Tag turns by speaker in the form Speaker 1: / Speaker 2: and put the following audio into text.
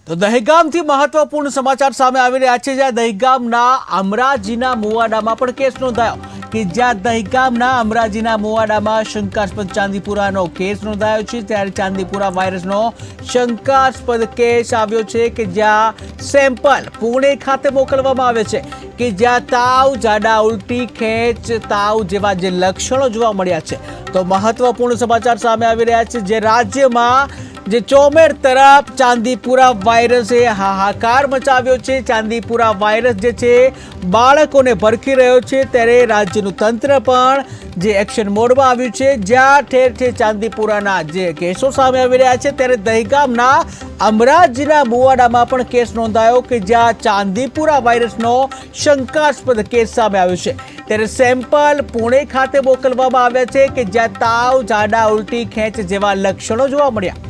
Speaker 1: તો દહેગામથી મહત્વપૂર્ણ સમાચાર સામે આવી રહ્યા છે, જ્યાં દહેગામના અમરાજીના મુવાડામાં પણ કેસ નોંધાયો કે જ્યાં દહેગામના અમરાજીના મુવાડામાં શંકાસ્પદ ચાંદીપુરાનો કેસ નોંધાયો છે। ત્યારે ચાંદીપુરા વાયરસનો શંકાસ્પદ કેસ આવ્યો છે કે જ્યાં સેમ્પલ પુણે ખાતે મોકલવામાં આવે છે કે જ્યાં તાવ, જાડા ઉલટી, ખેંચ, તાવ જેવા જે લક્ષણો જોવા મળ્યા છે। તો મહત્વપૂર્ણ સમાચાર સામે આવી રહ્યા છે, જે રાજ્યમાં જે ચોમેર તરફ ચાંદીપુરા વાયરસે હાહાકાર મચાવ્યો છે। ચાંદીપુરા વાયરસ જે છે બાળકોને ભરખી રહ્યો છે, ત્યારે રાજ્યનું તંત્ર પણ જે એક્શન મોડમાં આવ્યું છે, જ્યાં ઠેર ઠેર ચાંદીપુરાના જે કેસો સામે આવી રહ્યા છે। ત્યારે દહેગામના અમરાજીના મુવાડામાં પણ કેસ નોંધાયો કે જ્યાં ચાંદીપુરા વાયરસનો શંકાસ્પદ કેસ સામે આવ્યો છે। ત્યારે સેમ્પલ પુણે ખાતે મોકલવામાં આવ્યા છે કે જ્યાં તાવ, જાડા ઉલટી, ખેંચ જેવા લક્ષણો જોવા મળ્યા।